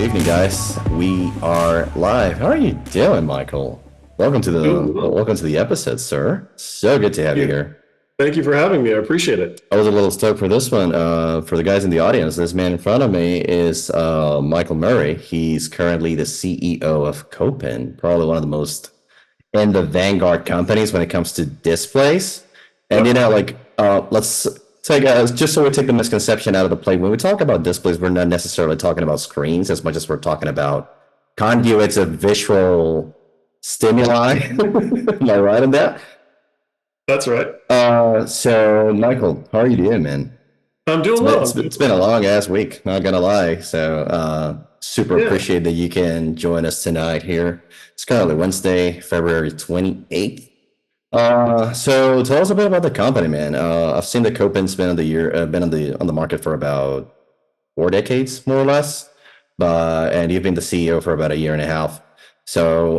Good evening, guys. We are live. How are you doing, Michael? Welcome to the episode, sir. So good to have you here. Thank you for having me. I appreciate it. I was a little stoked for this one. For the guys in the audience, this man in front of me is Michael Murray. He's currently the CEO of Kopin, probably one of the most in the vanguard companies when it comes to displays. And Yep. let's take just so we take the misconception out of the play. When we talk about displays, we're not necessarily talking about screens as much as we're talking about conduits of visual stimuli. Am I right in that? That's right. So Michael, how are you doing, man? I'm It's doing been, well. it's been, it's been a long ass week, not gonna lie. So super Yeah, appreciate that you can join us tonight here. It's currently Wednesday, February 28th. So tell us a bit about the company, man. I've seen the Copin's been been on the market for about 4 decades, more or less. And you've been the CEO for about a year and a half. So,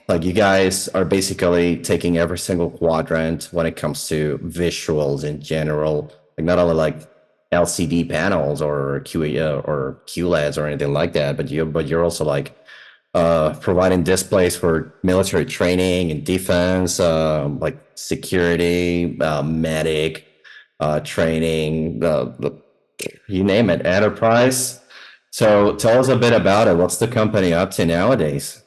like you guys are basically taking every single quadrant when it comes to visuals in general, like not only like LCD panels or QLEDs or anything like that, but you're also like providing displays for military training and defense, like security, medic training, you name it, enterprise. So tell us a bit about it. What's the company up to nowadays?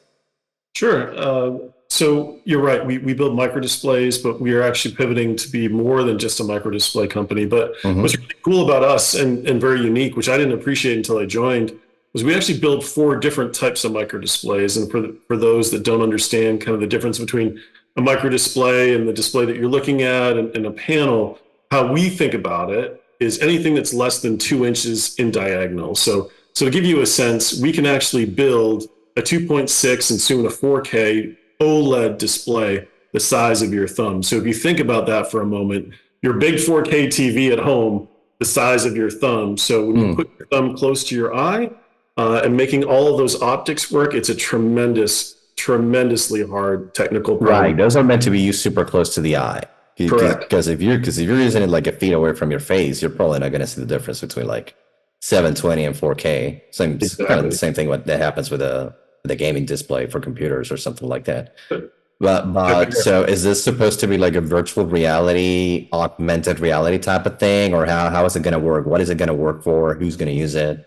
sure. So you're right. We build micro displays, but we are actually pivoting to be more than just a micro display company. But what's Mm-hmm. really cool about us and very unique, which I didn't appreciate until I joined, was we actually build four different types of micro displays. And for those that don't understand kind of the difference between a micro display and the display that you're looking at and a panel, how we think about it is anything that's less than 2 inches in diagonal. So to give you a sense, we can actually build a 2.6 and soon a 4K OLED display the size of your thumb. So if you think about that for a moment, your big 4K TV at home, the size of your thumb. So when you Mm. put your thumb close to your eye and making all of those optics work, it's a tremendously hard technical Right. problem. Those are meant to be used super close to the eye. Correct. Because if you're using it like a feet away from your face, you're probably not going to see the difference between like 720 and 4K. Same kind of the Exactly. same thing what that happens with a gaming display for computers or something like that. I But think so is this supposed to be like a virtual reality, augmented reality type of thing, or how is it going to work? What is it going to work for? Who's going to use it?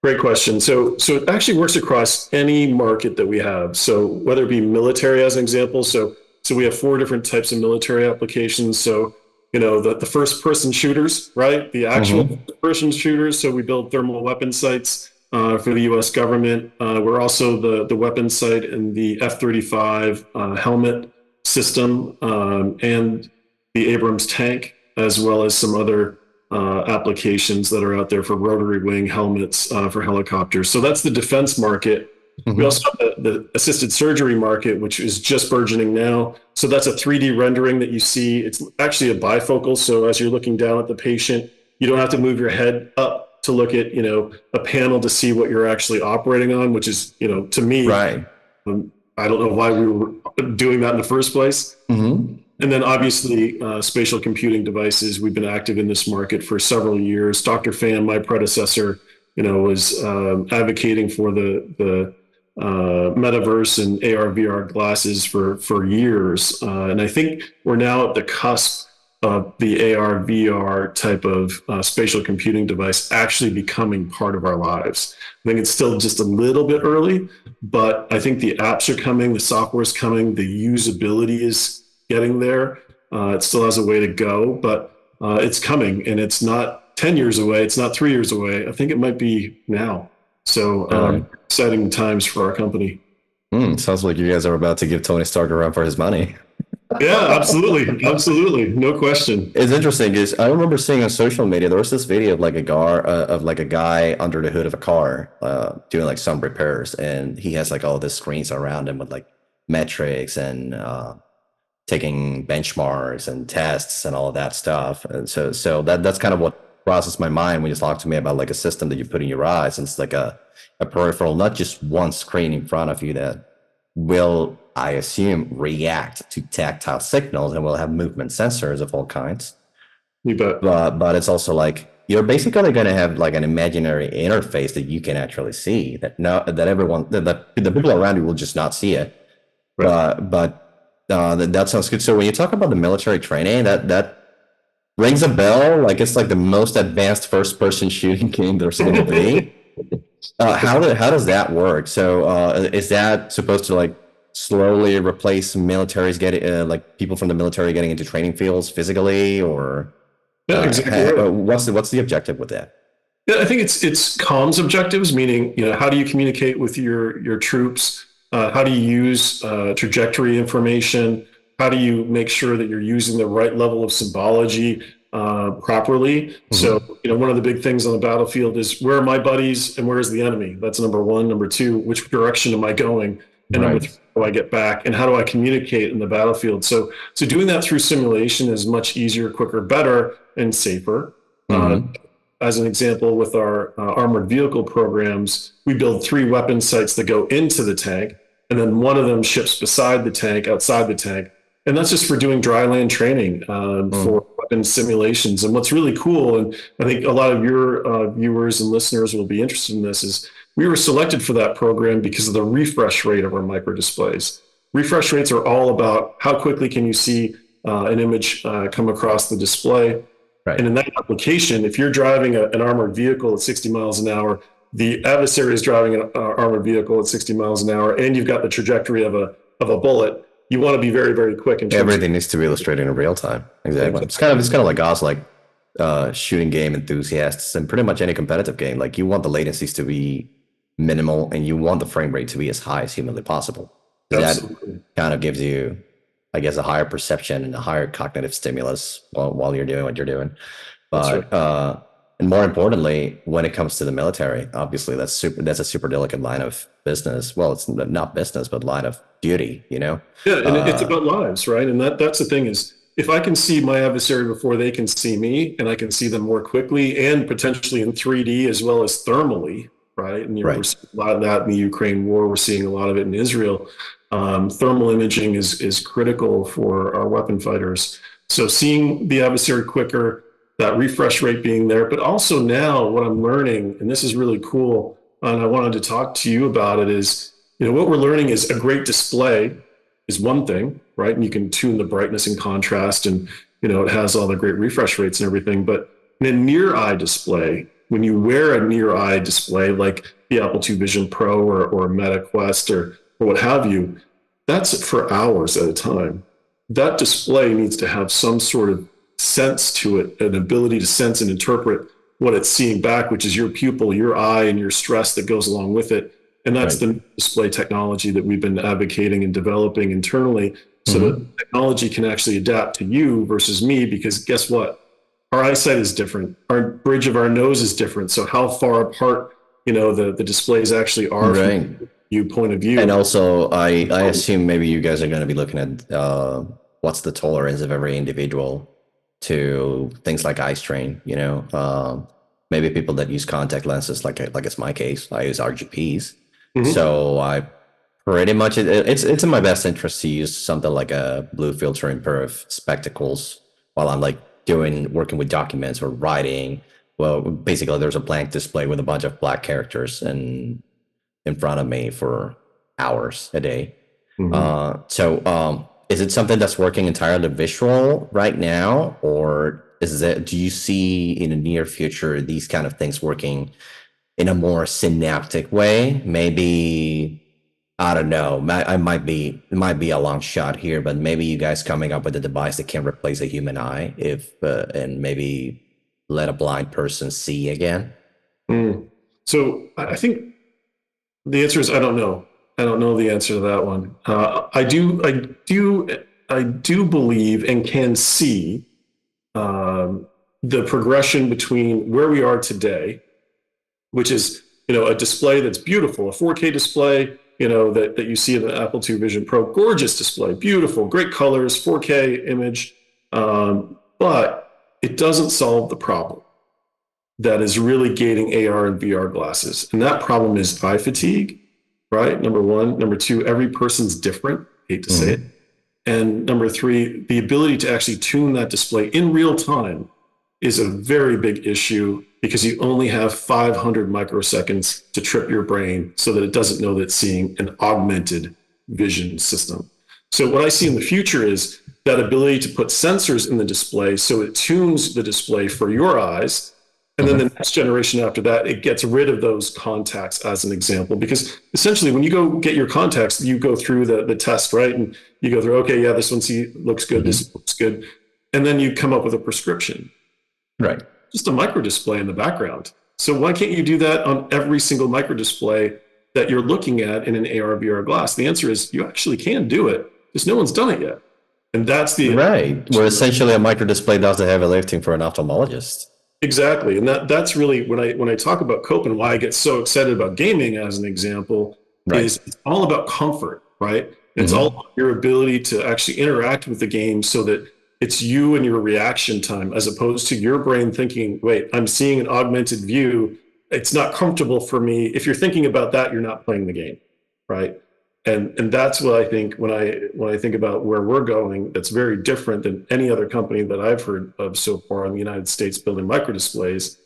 Great question. So it actually works across any market that we have. So whether it be military as an example, so we have four different types of military applications. So the first person shooters, right? The actual Mm-hmm. person shooters. So we build thermal weapon sights for the U.S. government. We're also the weapon sight in the F-35 helmet system and the Abrams tank, as well as some other applications that are out there for rotary wing helmets for helicopters. So that's the defense market. We Mm-hmm. also have the assisted surgery market, which is just burgeoning now. So that's a 3D rendering that you see. It's actually a bifocal. So as you're looking down at the patient, you don't have to move your head up to look at, a panel to see what you're actually operating on, which is, to me, Right. I don't know why we were doing that in the first place. Mm-hmm. And then obviously spatial computing devices. We've been active in this market for several years. Dr. Fan, my predecessor, was advocating for the metaverse and AR VR glasses for years. And I think we're now at the cusp of the AR VR type of spatial computing device actually becoming part of our lives. I think it's still just a little bit early, but I think the apps are coming, the software is coming, the usability is getting there. It still has a way to go, but it's coming, and it's not 10 years away. It's not 3 years away. I think it might be now. So Really? exciting times for our company. Sounds like you guys are about to give Tony Stark a run for his money. Yeah, absolutely. Absolutely. No question. It's interesting because I remember seeing on social media there was this video of like a guy under the hood of a car doing like some repairs, and he has like all the screens around him with like metrics and taking benchmarks and tests and all of that stuff. And so that's kind of what crosses my mind when you talk to me about like a system that you put in your eyes. And it's like a peripheral, not just one screen in front of you that will, I assume, react to tactile signals and will have movement sensors of all kinds. You bet. But it's also like you're basically going to have like an imaginary interface that you can actually see that that everyone that the people around you will just not see it. Right. But that sounds good. So when you talk about the military training, that rings a bell. Like it's like the most advanced first person shooting game there's going to be. How does that work? So is that supposed to like slowly replace militaries getting like people from the military getting into training fields physically, or Yeah, exactly right. what's the objective with that? Yeah, I think it's comms objectives, meaning, how do you communicate with your troops? How do you use trajectory information? How do you make sure that you're using the right level of symbology properly? So, Mhm. one of the big things on the battlefield is, where are my buddies and where is the enemy? That's number one. Number two, which direction am I going? And number three, Right. how do I get back? And how do I communicate in the battlefield? So doing that through simulation is much easier, quicker, better, and safer. Uh, Hmm. as an example, with our armored vehicle programs, we build 3 weapon sites that go into the tank, and then one of them ships beside the tank, outside the tank. And that's just for doing dry land training Mm. for weapon simulations. And what's really cool, and I think a lot of your viewers and listeners will be interested in this, is we were selected for that program because of the refresh rate of our micro displays. Refresh rates are all about how quickly can you see an image come across the display. Right. And in that application, if you're driving an armored vehicle at 60 miles an hour, the adversary is driving an armored vehicle at 60 miles an hour, and you've got the trajectory of a bullet. You want to be very, very quick in terms Everything needs to be illustrated in real time. Exactly. It's kind of like us, like shooting game enthusiasts, and pretty much any competitive game. Like you want the latencies to be minimal, and you want the frame rate to be as high as humanly possible. That Absolutely. kind of gives you, I guess, a higher perception and a higher cognitive stimulus while you're doing what you're doing. That's right. But and more importantly, when it comes to the military, obviously that's a super delicate line of business. Well, it's not business, but line of duty. Yeah, and it's Uh, about lives, right? And that's the thing is, if I can see my adversary before they can see me, and I can see them more quickly and potentially in 3D as well as thermally, right? And we're right. seeing a lot of that in the Ukraine war. We're seeing a lot of it in Israel. Thermal imaging is critical for our weapon fighters. So seeing the adversary quicker, that refresh rate being there, but also now what I'm learning, and this is really cool, and I wanted to talk to you about it, is what we're learning is a great display is one thing, right? And you can tune the brightness and contrast, and it has all the great refresh rates and everything. But in a near eye display, when you wear a near eye display like the Apple II Vision Pro or Meta Quest or what have you, that's for hours at a time. That display needs to have some sort of sense to it, an ability to sense and interpret what it's seeing back, which is your pupil, your eye, and your stress that goes along with it. And that's Right. the display technology that we've been advocating and developing internally, so Hmm. that technology can actually adapt to you versus me, because guess what? Our eyesight is different. Our bridge of our nose is different. So how far apart, the displays actually are from Right. you point of And view. also, I assume maybe you guys are going to be looking at what's the tolerance of every individual to things like eye strain. Maybe people that use contact lenses, like it's my case. I use RGPs, Mhm. so I pretty much it's in my best interest to use something like a blue filtering pair of spectacles while I'm like working with documents or writing. Well, basically, there's a blank display with a bunch of black characters and in front of me for hours a day. Mhm. Is it something that's working entirely visual right now, or do you see in the near future these kind of things working in a more synaptic way? Maybe I don't know. I it might be a long shot here, but maybe you guys coming up with a device that can replace a human eye, if and maybe let a blind person see again. Mm. So I think the answer is, I don't know. I don't know the answer to that one. I do believe and can see the progression between where we are today, which is a display that's beautiful, a 4K display, that you see in the Apple II Vision Pro, gorgeous display, beautiful, great colors, 4K image, but it doesn't solve the problem that is really gating AR and VR glasses. And that problem is eye fatigue, right? Number one. Number two, every person's different. Hate to say it. Mhm. And number three, the ability to actually tune that display in real time is a very big issue because you only have 500 microseconds to trip your brain so that it doesn't know that it's seeing an augmented vision system. So what I see in the future is that ability to put sensors in the display so it tunes the display for your eyes. And then the next generation after that, it gets rid of those contacts, as an example, because essentially when you go get your contacts, you go through the test, right? And you go through, okay, yeah, this one looks good, this looks good. And then you come up with a prescription. Right. Just a micro display in the background. So why can't you do that on every single micro display that you're looking at in an AR, VR glass? The answer is you actually can do it. Just no one's done it yet. And that's the right. Where essentially a micro display does the heavy lifting for an ophthalmologist. Exactly. And that's really when I talk about Kopin, why I get so excited about gaming as an example, is it's all about comfort, right? It's all about your ability to actually interact with the game so that it's you and your reaction time, as opposed to your brain thinking, wait, I'm seeing an augmented view. It's not comfortable for me. If you're thinking about that, you're not playing the game, right? And that's what I think when I think about where we're going, that's very different than any other company that I've heard of so far in the United States building microdisplays.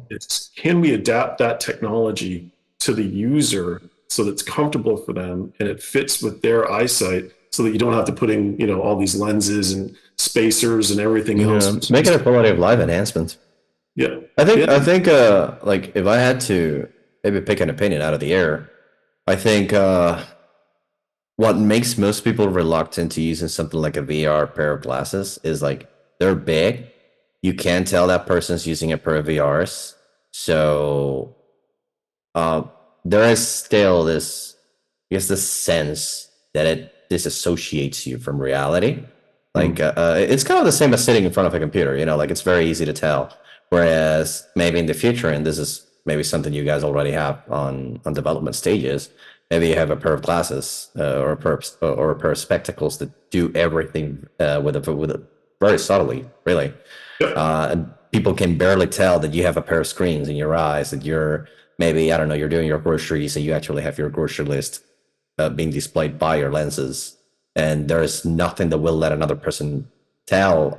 It's, can we adapt that technology to the user so that it's comfortable for them and it fits with their eyesight, so that you don't have to put in, all these lenses and spacers and everything else. Make it a quality of life enhancement. Yeah. I think like if I had to maybe pick an opinion out of the air, I think what makes most people reluctant to using something like a VR pair of glasses is like they're big. You can tell that person's using a pair of VRs. So there is still this, I guess, this sense that it disassociates you from reality. Like it's kind of the same as sitting in front of a computer, like it's very easy to tell. Whereas maybe in the future, and this is maybe something you guys already have on development stages, maybe you have a pair of glasses or a pair of spectacles that do everything with a very subtly, really. And people can barely tell that you have a pair of screens in your eyes, that you're maybe, I don't know, you're doing your groceries and you actually have your grocery list being displayed by your lenses. And there's nothing that will let another person tell,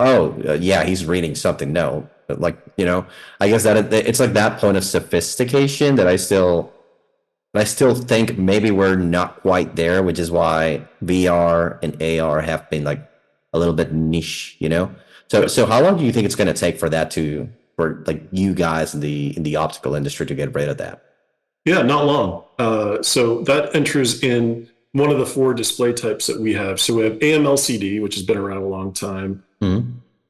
yeah, he's reading something. No, but like, I guess that it's like that point of sophistication that I still think maybe we're not quite there, which is why VR and AR have been like a little bit niche, So how long do you think it's going to take for like you guys in the optical industry to get rid of that? Yeah, not long. So that enters in one of the 4 display types that we have. So we have AMLCD, which has been around a long time,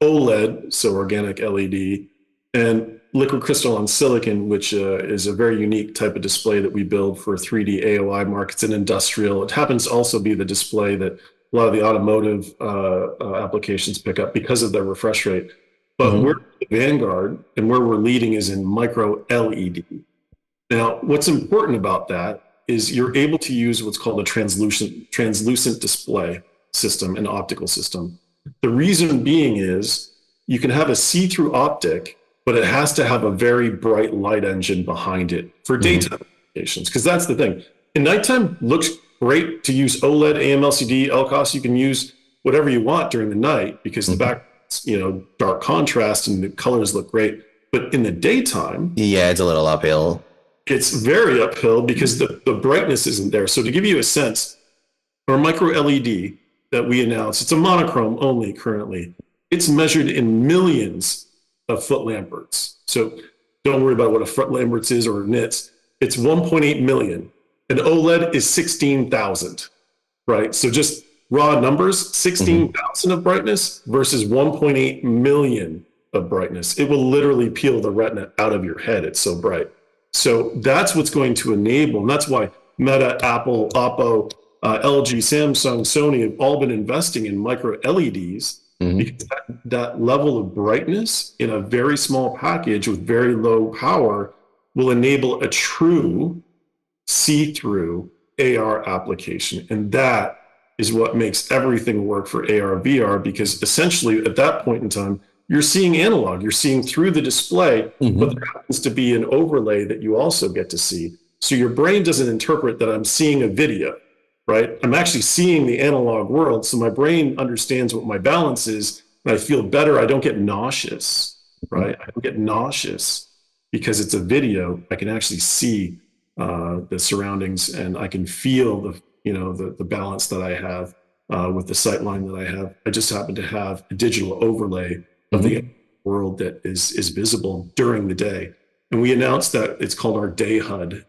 OLED, so organic LED, and liquid crystal on silicon, which is a very unique type of display that we build for 3D AOI markets and industrial. It happens to also be the display that a lot of the automotive applications pick up because of their refresh rate. But we're the vanguard, and where we're leading is in micro LED. Now, what's important about that is you're able to use what's called a translucent display system, an optical system. The reason being is you can have a see-through optic, but it has to have a very bright light engine behind it for daytime applications, because that's the thing. In nighttime, looks great to use OLED, AMLCD, LCOS. You can use whatever you want during the night because the back, dark contrast and the colors look great. But in the daytime, yeah, it's a little uphill. It's very uphill because the brightness isn't there. So to give you a sense, our micro LED that we announced, it's a monochrome only currently. It's measured in millions of foot lamperts. So don't worry about what a foot lamperts is or nits. It's 1.8 million. And OLED is 16,000, right? So just raw numbers, 16,000 of brightness versus 1.8 million of brightness. It will literally peel the retina out of your head. It's so bright. So that's what's going to enable, and that's why Meta, Apple, Oppo, LG, Samsung, Sony have all been investing in micro LEDs because that level of brightness in a very small package with very low power will enable a true see-through AR application. And that is what makes everything work for AR, VR, because essentially at that point in time, you're seeing analog, you're seeing through the display, but there happens to be an overlay that you also get to see. So your brain doesn't interpret that I'm seeing a video, right? I'm actually seeing the analog world. So my brain understands what my balance is, and I feel better. I don't get nauseous. right? I don't get nauseous because it's a video. I can actually see the surroundings, and I can feel the balance that I have with the sight line that I have. I just happen to have a digital overlay of the Hmm. world that is visible during the day. And we announced that it's called our day HUD.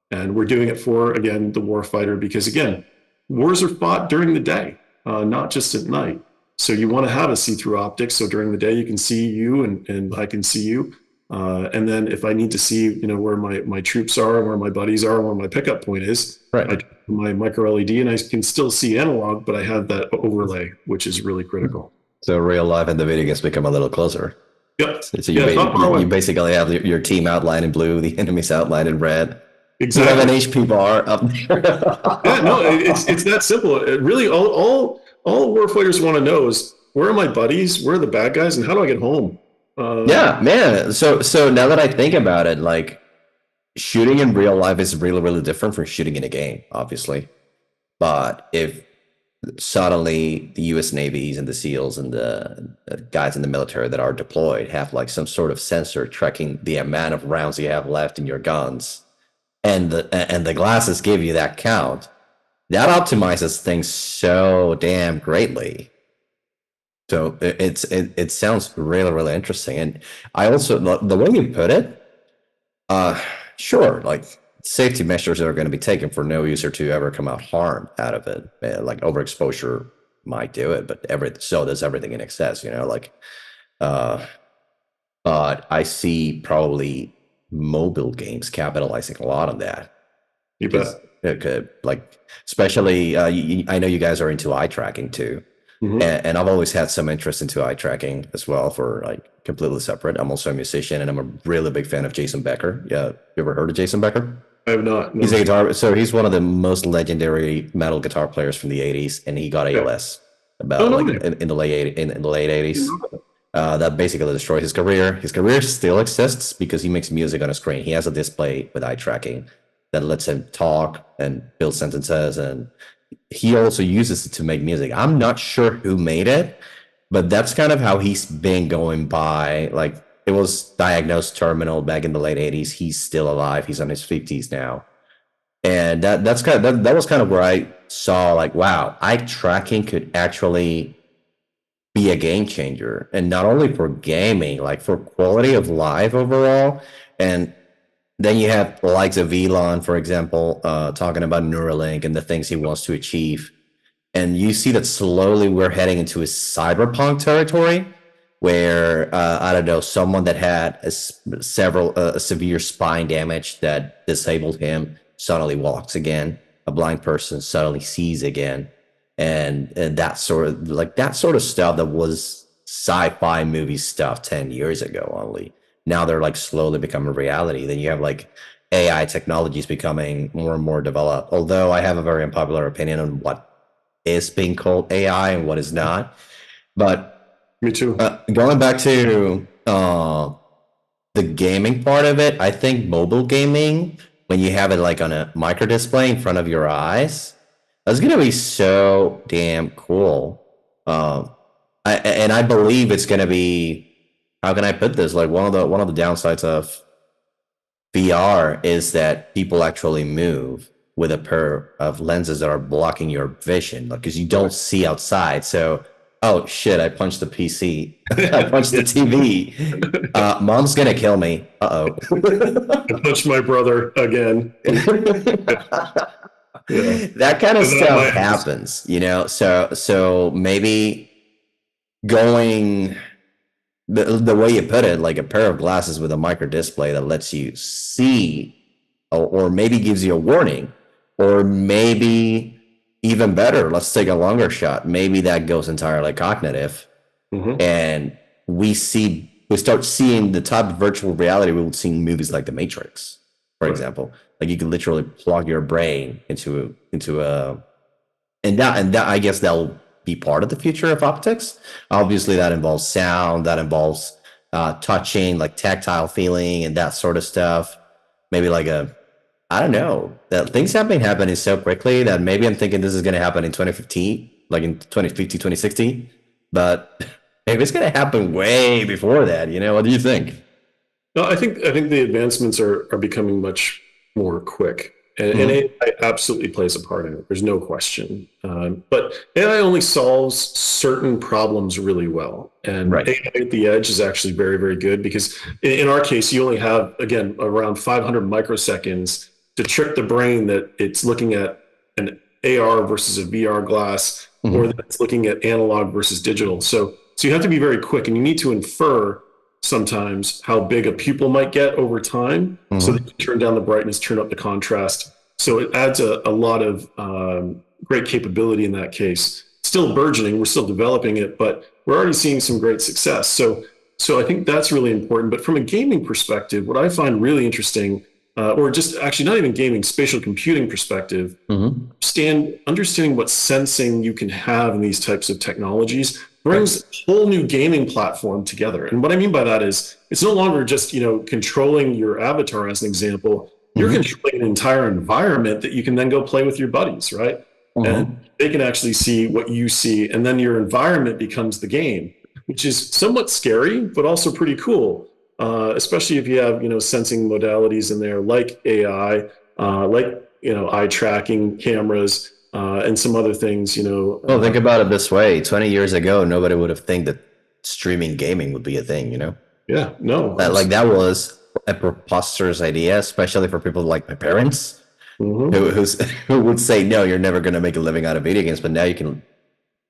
And we're doing it for, again, the warfighter, because again, wars are fought during the day, not just at night. So you want to have a see-through optics. So during the day, you can see you, and I can see you. And then if I need to see, where my troops are, where my buddies are, where my pickup point is, I Right. turn on my micro LED, and I can still see analog, but I have that overlay, which is really critical. So real life and the video games become a little closer. Yep. So Yeah, it's not far you away. basically have your team outlined in blue, the enemy's outlined in red. 11 Exactly. HP bar up Yeah, no, there. it's that simple. It really, all warfighters want to know is, where are my buddies? Where are the bad guys? And how do I get home? Yeah, man. So now that I think about it, like shooting in real life is really, really different from shooting in a game, obviously. But if suddenly the US Navies and the SEALs and the guys in the military that are deployed have like some sort of sensor tracking the amount of rounds you have left in your guns, and the glasses give you that count, that optimizes things so damn greatly. So it sounds really, really interesting. And I also, the way you put it, uh, sure, like safety measures are going to be taken for no user to ever come out harmed out of it. Like overexposure might do it, but so does everything in excess. Like, uh, but I see probably mobile games capitalizing a lot on that You because bet. like especially I know you guys are into eye tracking too. Hmm. And I've always had some interest into eye tracking as well, for like completely separate. I'm also a musician, and I'm a really big fan of Jason Becker. Yeah, you ever heard of Jason Becker? I have not. He's a No. guitar. So he's one of the most legendary metal guitar players from the '80s, and he got Okay. ALS Oh about no like way. in the in the late I didn't '80s. know that. That basically destroyed his career. His career still exists because he makes music on a screen. He has a display with eye tracking that lets him talk and build sentences, and he also uses it to make music. I'm not sure who made it, but that's kind of how he's been going by. Like it was diagnosed terminal back in the late '80s. He's still alive. He's on his 50s now, and that was kind of where I saw like, wow, eye tracking could actually be a game changer, and not only for gaming, like for quality of life overall. And then you have the likes of Elon, for example, talking about Neuralink and the things he wants to achieve. And you see that slowly we're heading into a cyberpunk territory where, I don't know, someone that had a severe spine damage that disabled him suddenly walks again. A blind person suddenly sees again. And that sort of stuff that was sci-fi movie stuff 10 years ago only. Now they're like slowly becoming reality. Then you have like AI technologies becoming more and more developed. Although I have a very unpopular opinion on what is being called AI and what is not. But Me too. going back to the gaming part of it, I think mobile gaming, when you have it like on a micro display in front of your eyes, that's gonna be so damn cool. Um, and I believe it's gonna be, how can I put this? Like one of the downsides of VR is that people actually move with a pair of lenses that are blocking your vision, because you don't Right. see outside. So, oh shit, I punched the PC. I punched the TV. Mom's gonna kill me. Uh I punched my brother again. oh. Yeah. That kind of Is that stuff my house? happens, So maybe going the way you put it, like a pair of glasses with a micro display that lets you see, or maybe gives you a warning, or maybe even better, let's take a longer shot. Maybe that goes entirely cognitive, Hmm. and we start seeing the type of virtual reality we would see in movies like The Matrix, for Right. example. Like you can literally plug your brain into a and that I guess that'll be part of the future of optics. Obviously, that involves sound, that involves touching, like tactile feeling, and that sort of stuff. Maybe like I don't know. That things have been happening so quickly that maybe I'm thinking this is going to happen in 2015, like in 2050, 2060. But Maybe it's going to happen way before that. What do you think? No, I think the advancements are becoming much more quick, and Hmm. AI absolutely plays a part in it. There's no question. But AI only solves certain problems really well, and Right. AI at the edge is actually very, very good because in our case, you only have again around 500 microseconds to trick the brain that it's looking at an AR versus a VR glass, or that Hmm. it's looking at analog versus digital. So you have to be very quick, and you need to infer sometimes how big a pupil might get over time so that Hmm. you turn down the brightness, turn up the contrast. So it adds a lot of great capability in that case. Still burgeoning, we're still developing it, but we're already seeing some great success. So I think that's really important. But from a gaming perspective, what I find really interesting, or just actually not even gaming, spatial computing perspective, Hmm. understanding what sensing you can have in these types of technologies Right. brings a whole new gaming platform together. And what I mean by that is it's no longer just, controlling your avatar as an example. You're Hmm. controlling an entire environment that you can then go play with your buddies, right? And Hmm. they can actually see what you see, and then your environment becomes the game, which is somewhat scary, but also pretty cool. Especially if you have, sensing modalities in there like AI, like eye tracking cameras, and some other things. Well, think about it this way. 20 years ago, nobody would have think that streaming gaming would be a thing. Yeah, no, That was a preposterous idea, especially for people like my parents, mm-hmm. who would say, no, you're never going to make a living out of video games. But now you can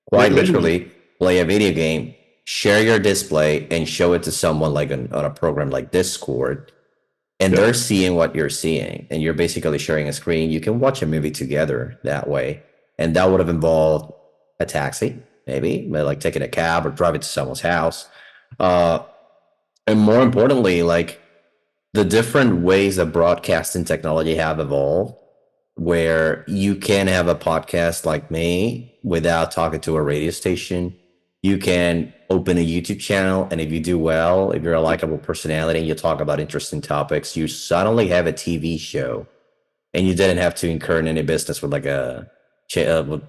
quite Make millions. literally play a video game, share your display, and show it to someone like on a program like Discord, and they're Yep. seeing what you're seeing, and you're basically sharing a screen. You can watch a movie together that way, and that would have involved a taxi, maybe like taking a cab or driving to someone's house, uh, and more importantly, like the different ways that broadcasting technology have evolved, where you can have a podcast like me without talking to a radio station. You can open a YouTube channel, and if you do well, if you're a likable personality and you talk about interesting topics, you suddenly have a TV show, and you didn't have to incur in any business with like with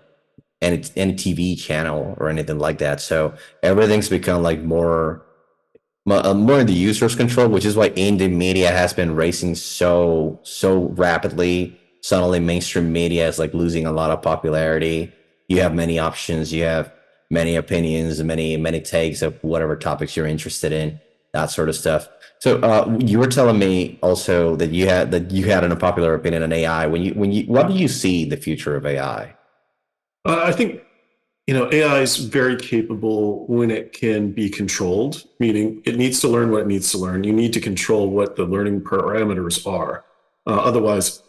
any TV channel or anything like that. So everything's become like more in the user's control, which is why indie media has been racing so rapidly. Suddenly, mainstream media is like losing a lot of popularity. You have many options. You have many opinions, many takes of whatever topics you're interested in, that sort of stuff. So you were telling me also that you had an unpopular opinion on AI. What do you see the future of AI? I think AI is very capable when it can be controlled, meaning it needs to learn what it needs to learn. You need to control what the learning parameters are. Otherwise,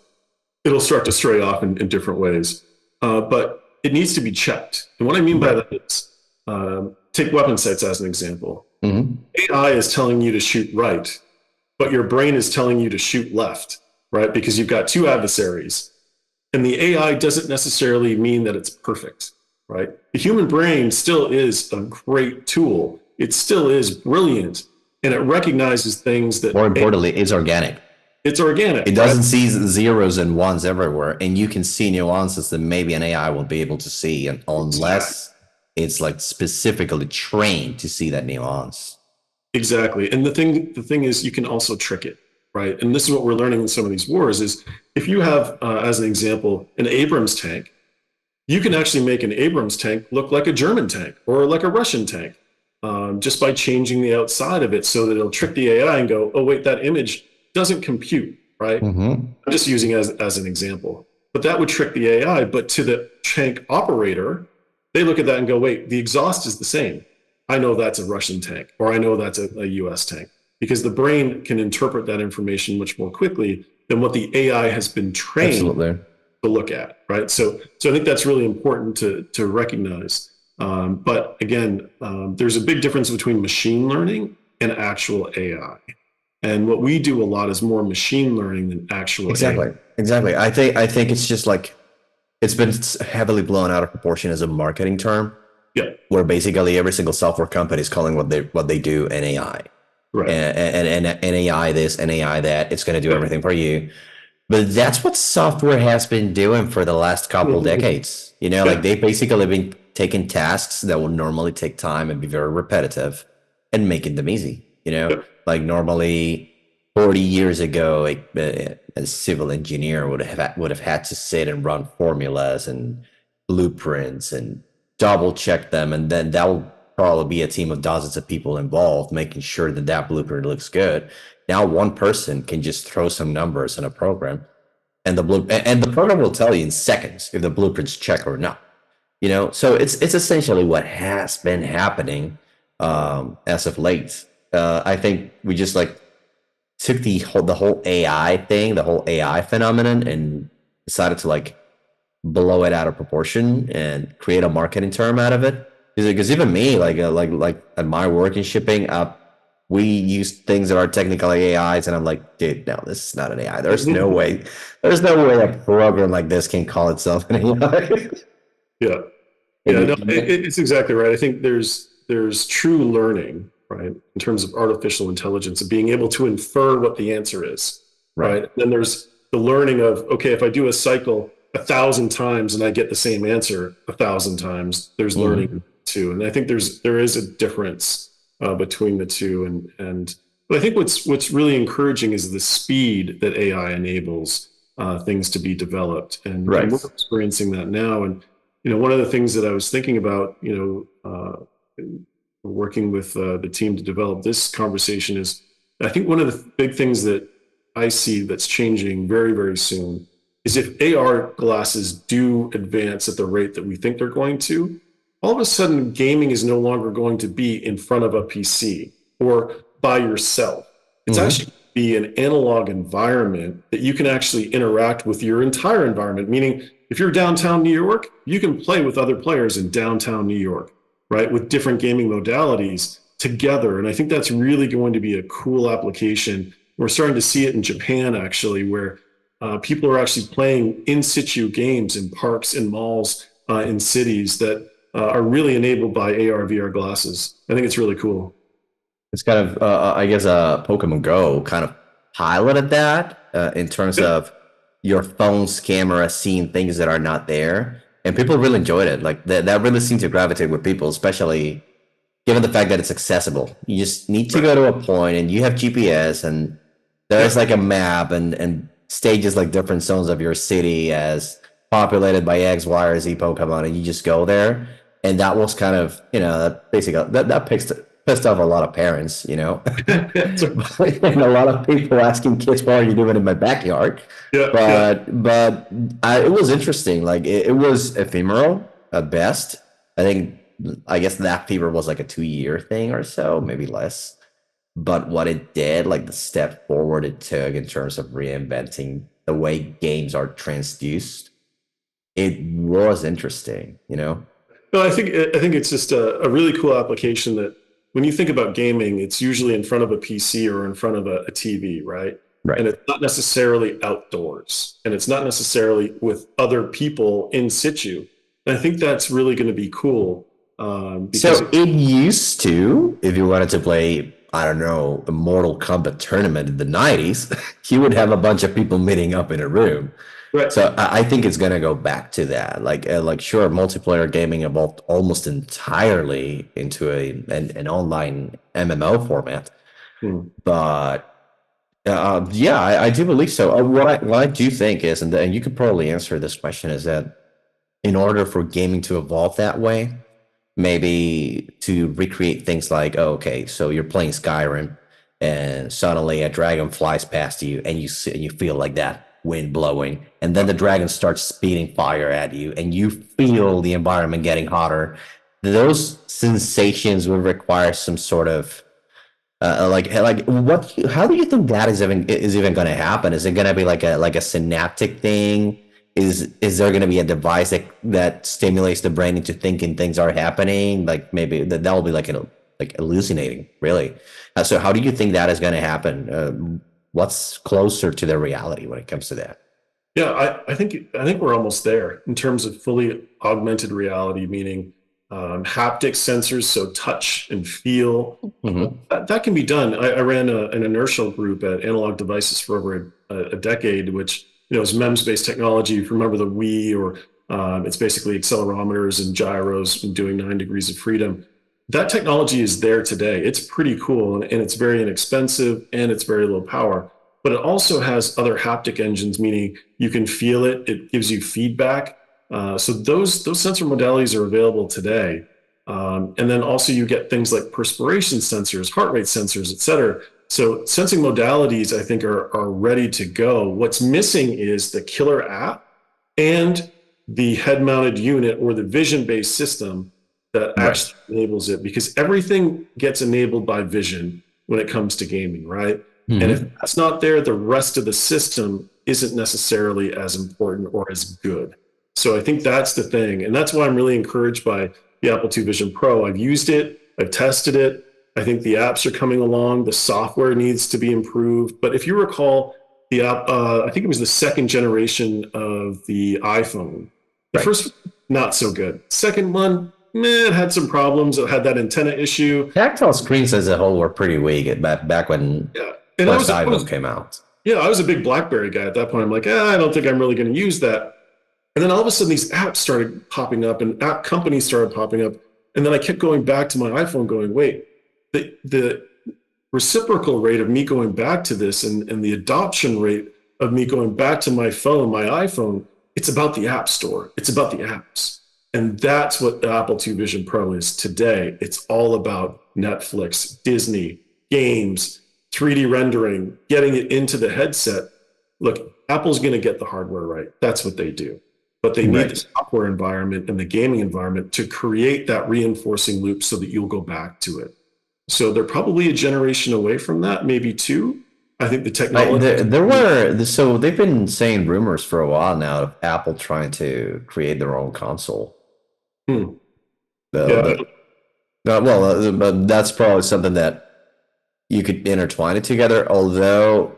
it'll start to stray off in different ways. But it needs to be checked. And what I mean by Right. that is take weapon sights as an example. Hmm. AI is telling you to shoot right, but your brain is telling you to shoot left, right? Because you've got two adversaries. And the AI doesn't necessarily mean that it's perfect, right? The human brain still is a great tool. It still is brilliant, and it recognizes things that More importantly, it's organic. it's It organic, right? doesn't see zeros and ones everywhere, and you can see nuances that maybe an AI won't be able to see, and unless it's like specifically trained to see that nuance. Exactly. And the thing is, you can also trick it, right? And this is what we're learning in some of these wars: is if you have, as an example, an Abrams tank, you can actually make an Abrams tank look like a German tank or like a Russian tank, just by changing the outside of it so that it'll trick the AI and go, oh, wait, that image doesn't compute, right? Mm-hmm. I'm just using as an example. But that would trick the AI. But to the tank operator, they look at that and go, wait, the exhaust is the same. I know that's a Russian tank, or I know that's a US tank, because the brain can interpret that information much more quickly than what the AI has been trained Absolutely. to look at, right? So I think that's really important to recognize. But again, there's a big difference between machine learning and actual AI. And what we do a lot is more machine learning than actual AI. Exactly. Exactly. I think it's just like it's been heavily blown out of proportion as a marketing term, Yeah, where basically every single software company is calling what they do an AI. right. And AI this and AI that. It's going to do Yep. everything for you. But that's what software has been doing for the last couple Mhm. decades. Like Yeah, they've basically been taking tasks that would normally take time and be very repetitive and making them easy. Yep. Like normally 40 years ago, a civil engineer would have had to sit and run formulas and blueprints and double check them, and then that will probably be a team of dozens of people involved making sure that that blueprint looks good. Now one person can just throw some numbers in a program, and the program will tell you in seconds if the blueprint's check or not. So it's essentially what has been happening as of late. I think we just like took the whole AI thing, the whole AI phenomenon, and decided to like blow it out of proportion and create a marketing term out of it. Because even me, like at my work in shipping, we use things that are technically AIs, and I'm like, dude, no, this is not an AI. There's no way a program like this can call itself an AI. Yeah. Yeah, no, it's exactly right. I think there's true learning, right, in terms of artificial intelligence and being able to infer what the answer is, right? And then there's the learning of, okay, if I do a cycle 1,000 times and I get the same answer 1,000 times, there's learning too. And I think there is a difference between the two. But I think what's really encouraging is the speed that AI enables things to be developed, and we're experiencing that now. And one of the things that I was thinking about, working with the team to develop this conversation is, I think one of the big things that I see that's changing very, very soon is if AR glasses do advance at the rate that we think they're going to, all of a sudden gaming is no longer going to be in front of a PC or by yourself. It's actually be an analog environment that you can actually interact with your entire environment, meaning if you're downtown New York, you can play with other players in downtown New York, right? With different gaming modalities together. And I think that's really going to be a cool application. We're starting to see it in Japan, actually, where people are actually playing in situ games in parks and malls in cities that are really enabled by AR, VR glasses. I think it's really cool. It's kind of, I guess, Pokemon Go kind of piloted that in terms of your phone's camera seeing things that are not there, and people really enjoyed it. Like that really seemed to gravitate with people, especially given the fact that it's accessible. You just need to go to a point, and you have GPS, and there's like a map and stages like different zones of your city as populated by X, Y, or Z Pokemon, and you just go there. And that was kind of, basically that pissed off a lot of parents, and a lot of people asking kids, "What are you doing in my backyard?" But it was interesting. Like it was ephemeral at best. I guess that fever was like a 2-year thing or so, maybe less. But what it did, like the step forward it took in terms of reinventing the way games are transduced, it was interesting. No, I think it's just a really cool application that when you think about gaming, it's usually in front of a PC or in front of a TV, right? Right. And it's not necessarily outdoors, and it's not necessarily with other people in situ. And I think that's really going to be cool. So it used to, if you wanted to play, I don't know, a Mortal Kombat tournament in the 90s, you would have a bunch of people meeting up in a room. Right. So I think it's gonna go back to that. Like sure, multiplayer gaming evolved almost entirely into an online MMO format, but yeah, I do believe so. What I do think is, and you could probably answer this question, is that in order for gaming to evolve that way, maybe to recreate things like, oh, okay, so you're playing Skyrim, and suddenly a dragon flies past you, and you feel like that wind blowing, and then the dragon starts speeding fire at you, and you feel the environment getting hotter. Those sensations would require some sort of what? How do you think that is even going to happen? Is it going to be like a synaptic thing? Is there going to be a device that stimulates the brain into thinking things are happening? Like maybe that will be like hallucinating, really. So how do you think that is going to happen? What's closer to the reality when it comes to that? Yeah, I think we're almost there in terms of fully augmented reality, meaning haptic sensors, so touch and feel. That can be done. I ran an inertial group at Analog Devices for over a decade, which is MEMS-based technology. If you remember the Wii or It's basically accelerometers and gyros and doing 9 degrees of freedom. That technology is there today. It's pretty cool, and it's very inexpensive, and it's very low power. But it also has other haptic engines, meaning you can feel it. It gives you feedback. So those sensor modalities are available today. And then also you get things like perspiration sensors, heart rate sensors, et cetera. So sensing modalities, I think, are ready to go. What's missing is the killer app and the head-mounted unit or the vision-based system that Right. actually enables it, because everything gets enabled by vision when it comes to gaming, right? And if Hmm. that's not there, the rest of the system isn't necessarily as important or as good. So I think that's the thing. And that's why I'm really encouraged by the Apple II Vision Pro. I've used it, I've tested it. I think the apps are coming along. The software needs to be improved. But if you recall, the app, I think it was the second generation of the iPhone. The Right. first, not so good. Second one, meh, it had some problems. It had that antenna issue. Tactile screens as a whole were pretty weak back when Yeah. And first iPhone came out. yeah, I was a big BlackBerry guy at that point. I'm like, I don't think I'm really going to use that. And then all of a sudden, these apps started popping up, and app companies started popping up. And then I kept going back to my iPhone, going, wait, the reciprocal rate of me going back to this, and the adoption rate of me going back to my phone, my iPhone, it's about the App Store. It's about the apps. And that's what the Apple II Vision Pro is today. It's all about Netflix, Disney, games, 3D rendering, getting it into the headset. Look, Apple's going to get the hardware right. That's what they do. But they need the Right. software environment and the gaming environment to create that reinforcing loop so that you'll go back to it. So they're probably a generation away from that, maybe two. I think the Right. technology. So they've been saying rumors for a while now of Apple trying to create their own console. Hmm, The yeah, the but that's probably something that you could intertwine it together. Although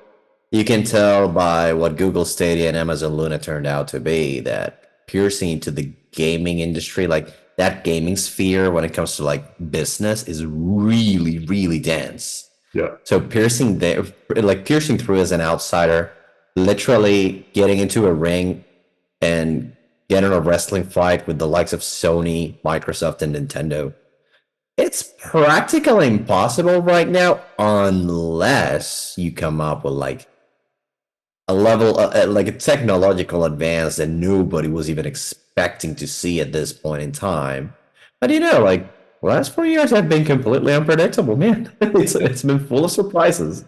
you can tell by what Google Stadia and Amazon Luna turned out to be that piercing into the gaming industry, like that gaming sphere when it comes to like business, is really, really dense. yeah, So piercing there, like piercing through as an outsider, literally getting into a ring and getting a wrestling fight with the likes of Sony, Microsoft, and Nintendo. It's practically impossible right now unless you come up with like a level, like a technological advance that nobody was even expecting to see at this point in time. But like the last 4 years have been completely unpredictable, man. It's been full of surprises.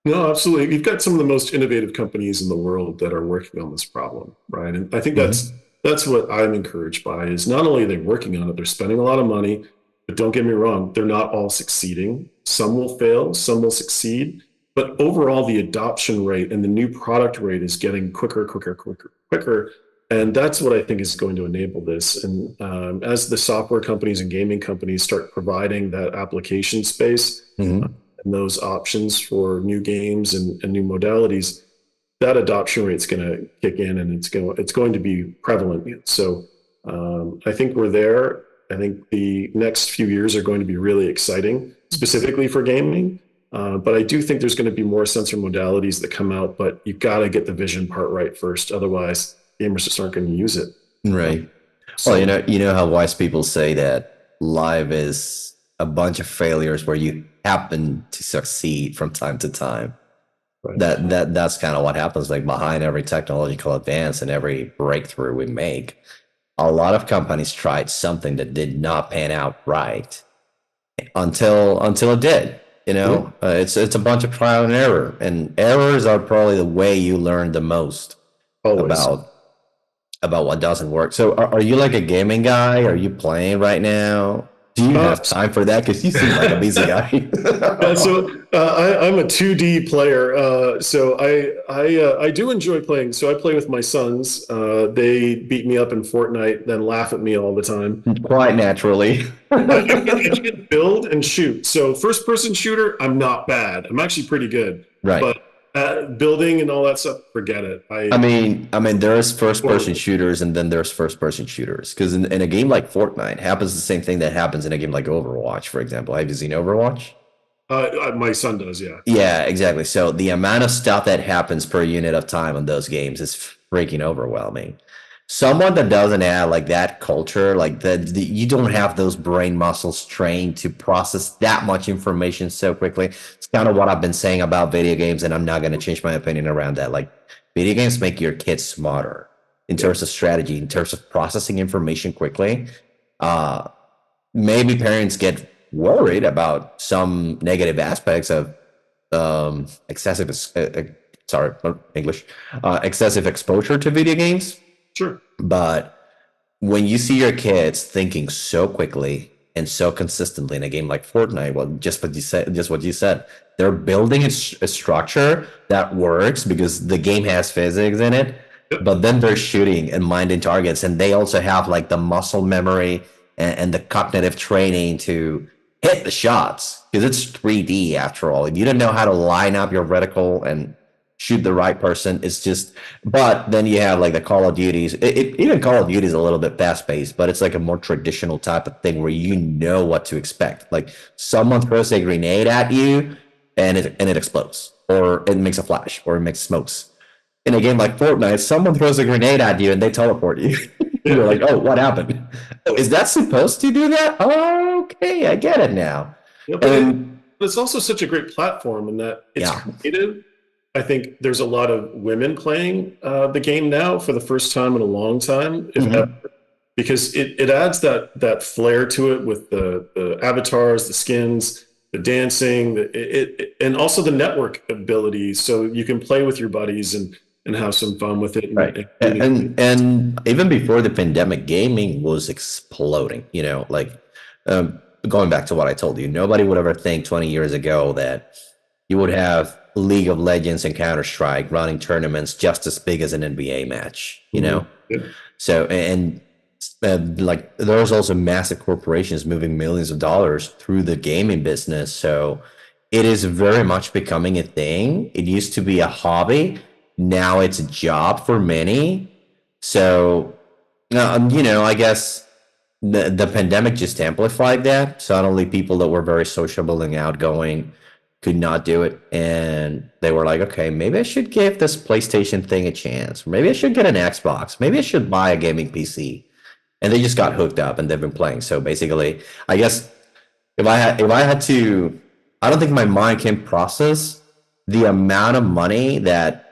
no, absolutely. You've got some of the most innovative companies in the world that are working on this problem, right? And I think that's Mhm. that's what I'm encouraged by. Is not only are they working on it, they're spending a lot of money, but don't get me wrong, they're not all succeeding. Some will fail, some will succeed. But overall, the adoption rate and the new product rate is getting quicker, quicker, quicker, quicker. And that's what I think is going to enable this. And as the software companies and gaming companies start providing that application space, Mhm. and those options for new games and new modalities, that adoption rate is going to kick in, and it's going to be prevalent. So I think we're there. I think the next few years are going to be really exciting, specifically for gaming. But I do think there's going to be more sensor modalities that come out, but you've got to get the vision part right first. Otherwise, gamers just aren't going to use it. Right. Well, So, you know how wise people say that life is a bunch of failures where you happen to succeed from time to time. right. That's kind of what happens. Like behind every technological advance and every breakthrough we make, a lot of companies tried something that did not pan out right until it did. Mhm. It's a bunch of trial and error, and errors are probably the way you learn the most Always. about what doesn't work. So are you like a gaming guy? Are you playing right now? Do you Uh, have time for that? Because you seem like a busy guy. I'm a 2D player, so I do enjoy playing. So I play with my sons. They beat me up in Fortnite, then laugh at me all the time. Quite naturally. I can build and shoot. So first person shooter, I'm not bad. I'm actually pretty good. Right. But building and all that stuff, forget it. I mean, there's first person Horrible. shooters and then there's first person shooters. Because in a game like Fortnite, happens the same thing that happens in a game like Overwatch, for example. Have you seen Overwatch? My son does, yeah. Yeah, exactly. So the amount of stuff that happens per unit of time on those games is freaking overwhelming. someone that doesn't have like that culture, like you don't have those brain muscles trained to process that much information so quickly. It's kind of what I've been saying about video games, and I'm not going to change my opinion around that. Like, video games make your kids smarter in Yeah. terms of strategy, in terms of processing information quickly. Uh, Maybe parents get worried about some negative aspects of excessive, sorry, English, excessive exposure to video games. Sure. But when you see your kids thinking so quickly and so consistently in a game like Fortnite, well, just what you said, they're building a structure that works because the game has physics in it. Yep. But then they're shooting and minding targets, and they also have like the muscle memory and the cognitive training to hit the shots because it's 3D after all. If you don't know how to line up your reticle and shoot the right person, it's just. But then you have like the Call of Duties. Even Call of Duty is a little bit fast paced, but it's like a more traditional type of thing where you know what to expect. Like someone throws a grenade at you, and it explodes, or it makes a flash, or it makes smokes. In a game like Fortnite, someone throws a grenade at you and they teleport you. You're like, oh, what happened? Oh, is that supposed to do that? Oh, okay, I get it now. Yeah, And it's also such a great platform in that it's yeah, creative. I think there's a lot of women playing the game now for the first time in a long time, if ever, mhm. because it adds that flair to it with the avatars, the skins, the dancing, and also the network ability, so you can play with your buddies and have some fun with it Right. and And even before the pandemic, gaming was exploding. Like going back to what I told you, nobody would ever think 20 years ago that you would have League of Legends and Counter Strike running tournaments just as big as an NBA match. Mhm. Yeah. So and like there's also massive corporations moving millions of dollars through the gaming business. So it is very much becoming a thing. It used to be a hobby. Now it's a job for many. So, I guess the pandemic just amplified that. Suddenly, people that were very sociable and outgoing could not do it. And they were like, okay, maybe I should give this PlayStation thing a chance. Maybe I should get an Xbox. Maybe I should buy a gaming PC. And they just got hooked up and they've been playing. So basically, I guess if I had to, I don't think my mind can process the amount of money that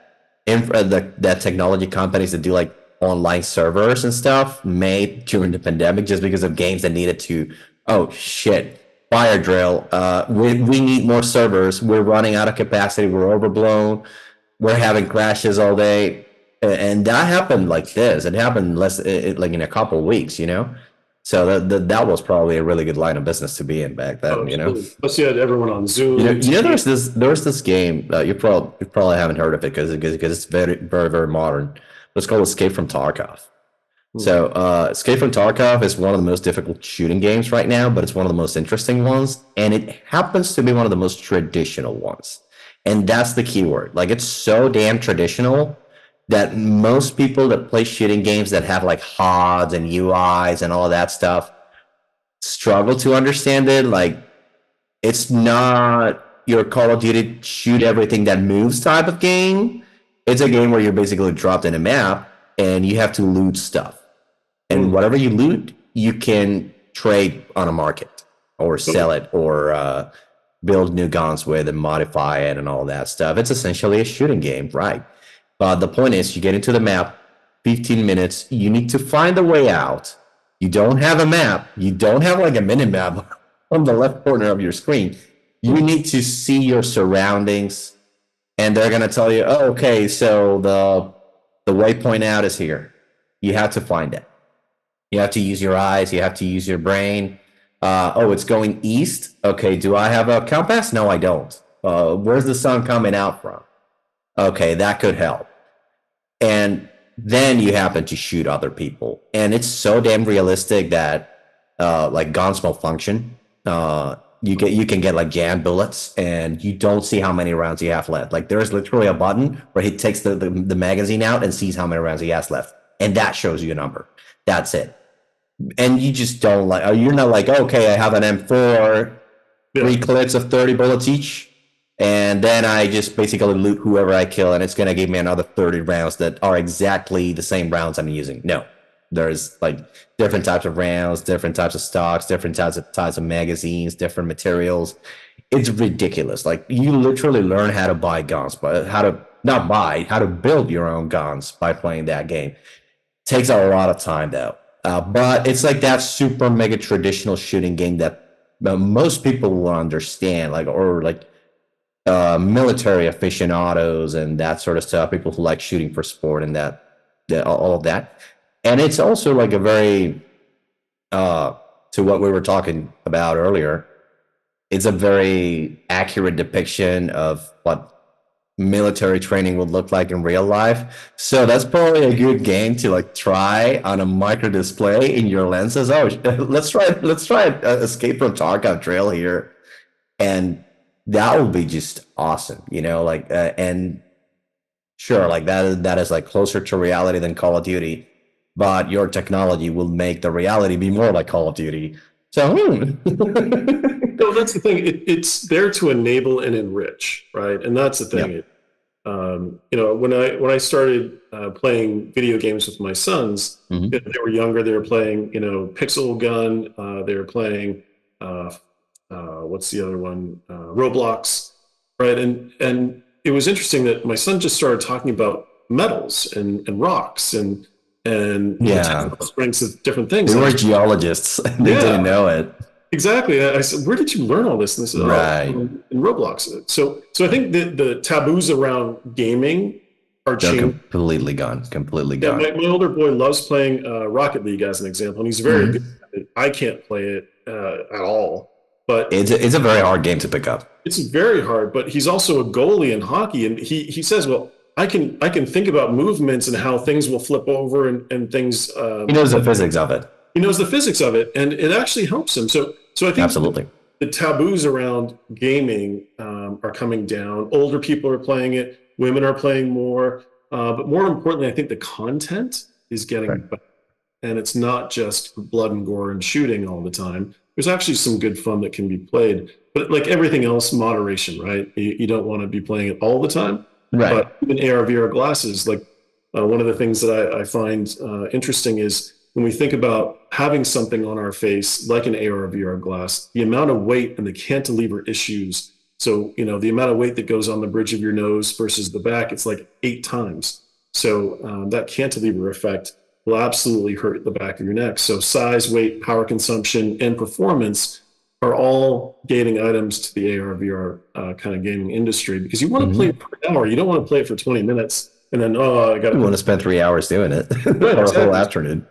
technology companies that do like online servers and stuff made during the pandemic just because of games that needed to. Oh shit! Fire drill. We need more servers. We're running out of capacity. We're overblown. We're having crashes all day, and that happened like this. It happened like in a couple of weeks. So that was probably a really good line of business to be in back Oh, then. absolutely. Plus, you had everyone on You know, Zoom, you know, Teams. there's this game. You probably haven't heard of it because it's very very very modern. It's called Escape from Tarkov. Hmm. So Escape from Tarkov is one of the most difficult shooting games right now, but it's one of the most interesting ones, and it happens to be one of the most traditional ones. And that's the key word. Like it's so damn traditional that most people that play shooting games that have like HUDs and UIs and all that stuff struggle to understand it. Like it's not your Call of Duty shoot everything that moves type of game. It's a game where you're basically dropped in a map and you have to loot stuff. And Hmm. whatever you loot, you can trade on a market or sell it or build new guns with and modify it and all that stuff. It's essentially a shooting game, right? But the point is, you get into the map, 15 minutes, you need to find a way out. You don't have a map, you don't have like a mini map on the left corner of your screen. You need to see your surroundings, and they're going to tell you, oh, okay, so the waypoint out is here. You have to find it. You have to use your eyes. You have to use your brain. Oh, it's going east. Okay, do I have a compass? No, I don't. Where's the sun coming out from? Okay, that could help. And then you happen to shoot other people, and it's so damn realistic that like guns malfunction. You can get like jammed bullets, and you don't see how many rounds you have left. Like there's literally a button where he takes the magazine out and sees how many rounds he has left, and that shows you a number. That's it. And you just don't like. You're not like, okay, I have an M4, Yeah. 3 clips of 30 bullets each. And then I just basically loot whoever I kill, and it's gonna give me another 30 rounds that are exactly the same rounds I'm using. No, there's like different types of rounds, different types of stocks, different types of magazines, different materials. It's ridiculous. Like you literally learn how to buy guns, but how to not buy, how to build your own guns by playing that game. Takes a lot of time though. But it's like that super mega traditional shooting game that most people will understand, like or like military aficionados and that sort of stuff. People who like shooting for sport and all of that. And it's also like a very to what we were talking about earlier. It's a very accurate depiction of what military training would look like in real life. So that's probably a good game to like try on a micro display in your lenses. Oh, let's try Escape from Tarkov Trail here, and that would be just awesome. Like and sure, like that is like closer to reality than Call of Duty, but your technology will make the reality be more like Call of Duty. So. No, that's the thing. It's there to enable and enrich, right? And that's the thing. Yeah. When I started playing video games with my sons, Mhm. they were younger. They were playing, Pixel Gun. They were playing what's the other one? Roblox, right? And it was interesting that my son just started talking about metals and rocks and Yeah. technical strengths of different things. They And I were was, geologists. They didn't yeah, know it. exactly. I said, "Where did you learn all this?" And they said, "Oh, Right. in Roblox." So I think the taboos around gaming are They're changing. completely gone. Completely Yeah, gone. my older boy loves playing Rocket League as an example, and he's very good Mhm. at it. I can't play it at all, but It's a very hard game to pick up. it's very hard. But he's also a goalie in hockey, and he says, "Well, I can think about movements and how things will flip over and things." He knows the physics of it. He knows the physics of it, and it actually helps him. So I think Absolutely. the taboos around gaming are coming down. Older people are playing it. Women are playing more. But more importantly, I think the content is getting Right. better. And it's not just blood and gore and shooting all the time. There's actually some good fun that can be played. But like everything else, moderation, right? You don't want to be playing it all the time. Right. But even AR, VR glasses, like one of the things that I find interesting is when we think about having something on our face like an AR or VR glass, the amount of weight and the cantilever issues. So, the amount of weight that goes on the bridge of your nose versus the back, it's like 8 times. So that cantilever effect will absolutely hurt the back of your neck. So size, weight, power consumption, and performance are all gating items to the AR, VR kind of gaming industry because you want to play Mhm. it for an hour. You don't want to play it for 20 minutes and then, oh, I got to You want to put. spend 3 hours doing it Right, or a whole exactly. afternoon.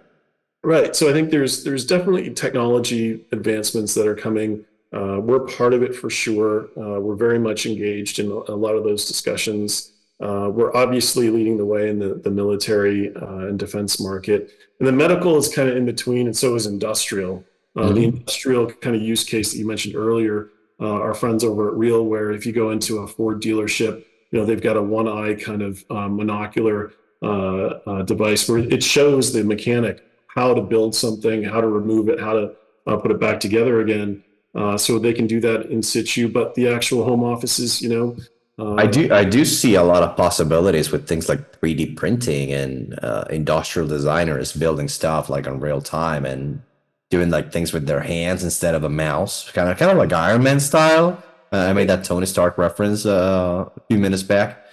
Right. So I think there's definitely technology advancements that are coming. We're part of it for sure. We're very much engaged in a lot of those discussions. We're obviously leading the way in the military and defense market. And the medical is kind of in between, and so is industrial. The Mhm. industrial kind of use case that you mentioned earlier, our friends over at Real, where if you go into a Ford dealership, they've got a one eye kind of monocular device where it shows the mechanic how to build something, how to remove it, how to put it back together again. So they can do that in situ, but the actual home offices, I uh, do I do see a lot of possibilities with things like 3D printing and industrial designers building stuff like on real time and doing like things with their hands instead of a mouse, kind of like Iron Man style. I made that Tony Stark reference a few minutes back,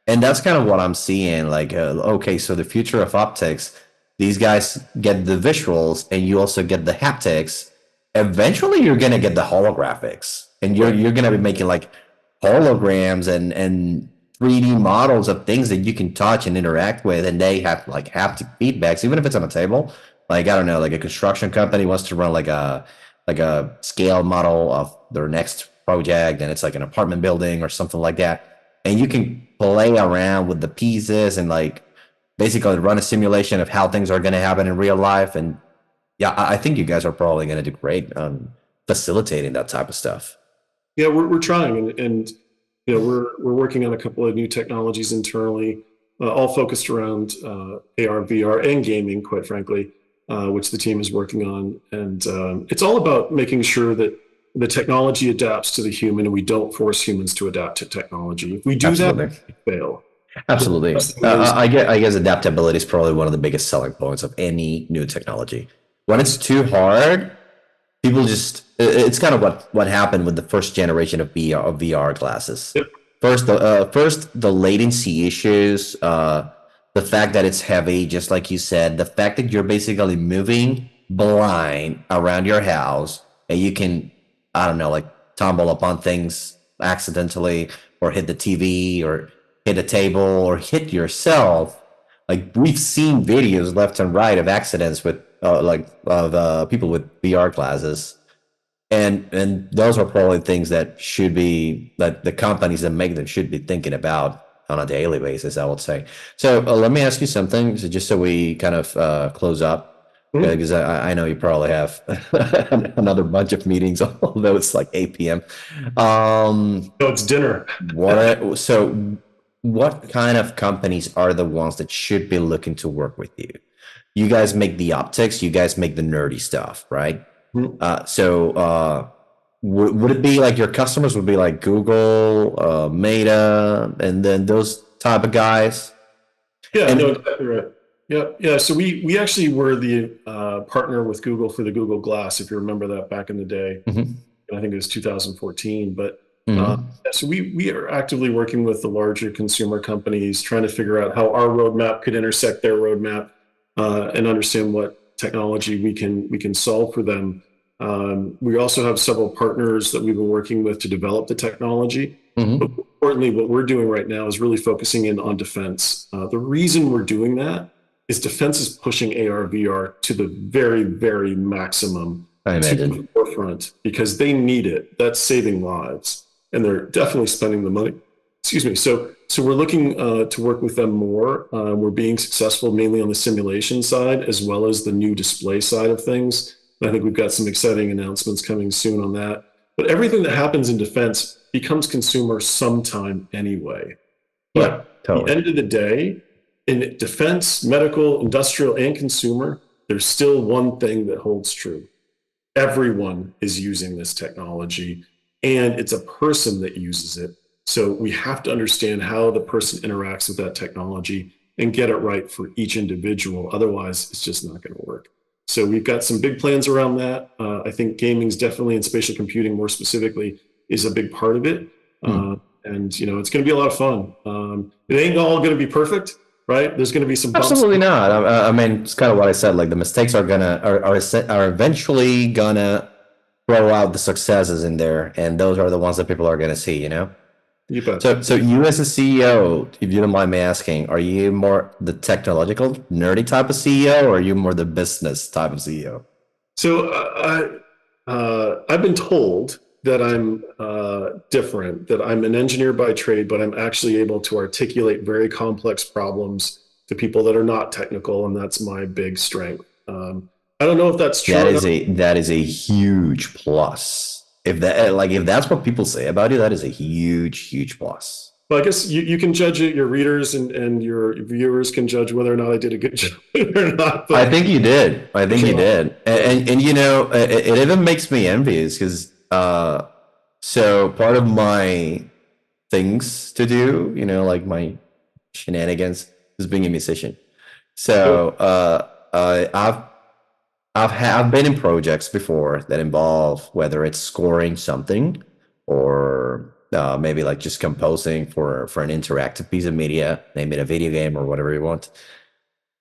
and that's kind of what I'm seeing. Like, okay, so the future of optics, these guys get the visuals, and you also get the haptics. Eventually, you're gonna get the holographics, and you're right. you're gonna be making like holograms and 3D models of things that you can touch and interact with, and they have like haptic feedbacks, even if it's on a table. Like I don't know, like a construction company wants to run like a scale model of their next project, and it's like an apartment building or something like that, and you can play around with the pieces and like basically run a simulation of how things are going to happen in real life. And yeah, I think you guys are probably going to do great on facilitating that type of stuff. Yeah, we're trying, and we're working on a couple of new technologies internally, all focused around AR, VR, and gaming. Quite frankly, which the team is working on, and it's all about making sure that the technology adapts to the human, and we don't force humans to adapt to technology. If we do that, Absolutely. we fail. Absolutely. The thing is, I guess adaptability is probably one of the biggest selling points of any new technology. When it's too hard, people just it's kind of what happened with the first generation of VR glasses. yep, First the latency issues, the fact that it's heavy, just like you said, the fact that you're basically moving blind around your house and you can, I don't know, like tumble upon things accidentally or hit the TV or hit a table or hit yourself. Like we've seen videos left and right of accidents with people with VR glasses, and those are probably things that should be that the companies that make them should be thinking about on a daily basis, I would say. So let me ask you something, so just so we kind of close up, mhm. because I know you probably have another bunch of meetings, although it's like 8 p.m. No, it's dinner. What kind of companies are the ones that should be looking to work with you? You guys make the optics, you guys make the nerdy stuff, right? Mhm. Would it be like your customers would be like Google, Meta, and then those type of guys? Yeah, no, And exactly right. Yeah, yeah. So we actually were the partner with Google for the Google Glass, if you remember that back in the day. Mhm, I think it was 2014. But mhm, yeah, so we are actively working with the larger consumer companies, trying to figure out how our roadmap could intersect their roadmap, and understand what technology we can solve for them. We also have several partners that we've been working with to develop the technology. But mhm. importantly, what we're doing right now is really focusing in on defense. The reason we're doing that is defense is pushing AR VR to the very, very maximum, I to the imagine. forefront, because they need it. That's saving lives, and they're definitely spending the money. Excuse me. So we're looking to work with them more. We're being successful mainly on the simulation side as well as the new display side of things. I think we've got some exciting announcements coming soon on that. But everything that happens in defense becomes consumer sometime anyway. But Yeah, at the totally. end of the day, in defense, medical, industrial, and consumer, there's still one thing that holds true. Everyone is using this technology, and it's a person that uses it. So we have to understand how the person interacts with that technology and get it right for each individual. Otherwise, it's just not going to work. So we've got some big plans around that. I think gaming is definitely, and spatial computing more specifically, is a big part of it. Hmm. And it's going to be a lot of fun. It ain't all going to be perfect, right? There's going to be some bumps. Absolutely not. I mean, it's kind of what I said. Like the mistakes are eventually gonna throw out the successes in there, and those are the ones that people are gonna see. You know. You bet. So you as a CEO, if you don't mind me asking, are you more the technological, nerdy type of CEO, or are you more the business type of CEO? So I've been told that I'm different, that I'm an engineer by trade, but I'm actually able to articulate very complex problems to people that are not technical, and that's my big strength. I don't know if that's true or not. That is a huge plus. If that's what people say about you, that is a huge plus. But I guess you can judge it. Your readers and your viewers can judge whether or not I did a good job or not. I But think you did. I think you uh, did. And it even makes me envious because so part of my things to do, like my shenanigans, is being a musician. So I've been in projects before that involve whether it's scoring something or maybe like just composing for an interactive piece of media, name it a video game or whatever you want.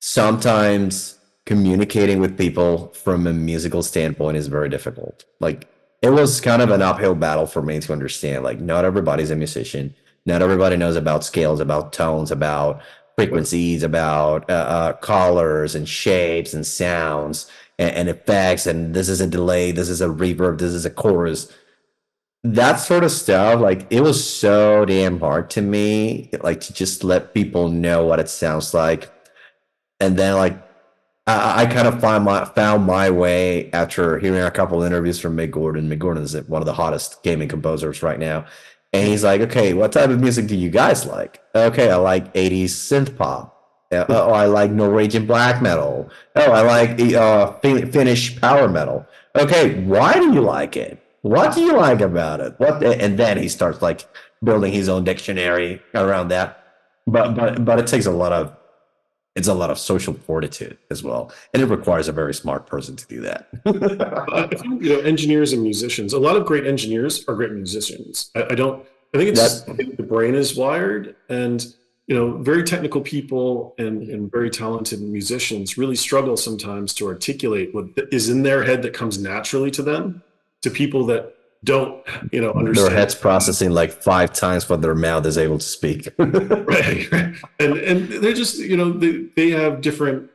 Sometimes communicating with people from a musical standpoint is very difficult. Like it was kind of an uphill battle for me to understand. Like not everybody's a musician. Not everybody knows about scales, about tones, about frequencies, about colors and shapes and sounds and effects. And this is a delay. This is a reverb. This is a chorus. That sort of stuff. Like it was so damn hard to me. Like to just let people know what it sounds like, and then like I kind of found my way after hearing a couple of interviews from Mick Gordon. Mick Gordon is one of the hottest gaming composers right now, and he's like, "Okay, what type of music do you guys like?" "Okay, I like '80s synth pop. Oh, I like Norwegian black metal. Oh, I like Finnish power metal." "Okay, why do you like it?" What do you like about it? What? And then he starts like building his own dictionary around that. But it takes a lot of it's a lot of social fortitude as well, and it requires a very smart person to do I that. think, engineers and musicians, a lot of great engineers are great musicians. I don't, I think it's just that the brain is wired, and, very technical people and very talented musicians really struggle sometimes to articulate what is in their head that comes naturally to them to people that don't, their understand. head's processing like 5 times what their mouth is able to speak. Right. And they're just, they have different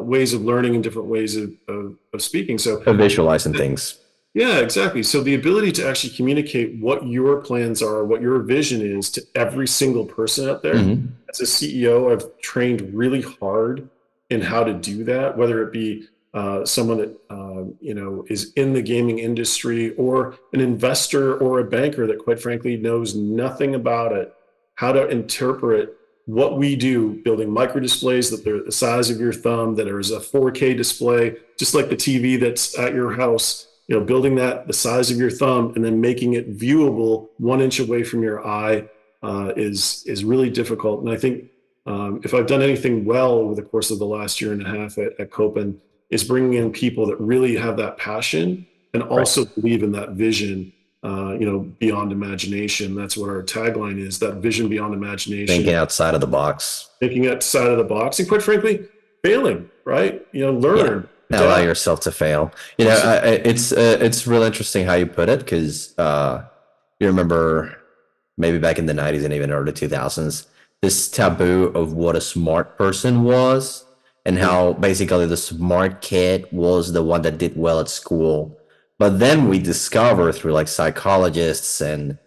ways of learning and different ways of speaking. So Visualizing things. yeah, exactly. So the ability to actually communicate what your plans are, what your vision is to every single person out there. Mhm. As a CEO, I've trained really hard in how to do that, whether it be someone that is in the gaming industry, or an investor or a banker that, quite frankly, knows nothing about it. How to interpret what we do, building micro displays that they're the size of your thumb, that is a 4K display, just like the TV that's at your house, building that the size of your thumb and then making it viewable 1 inch away from your eye is really difficult. And I think if I've done anything well over the course of the last year and a half at Kopin, is bringing in people that really have that passion and Right. also believe in that vision, beyond imagination. That's what our tagline is: that vision beyond Thinking imagination, outside of the box. thinking outside of the box, and quite frankly, failing. Right? Yeah. Learn, Allow adapt. yourself to fail. Absolutely. It's real interesting how you put it because you remember maybe back in the 90s and even early 2000s, this taboo of what a smart person was, and Yeah. how basically the smart kid was the one that did well at school. But then we discover through like psychologists and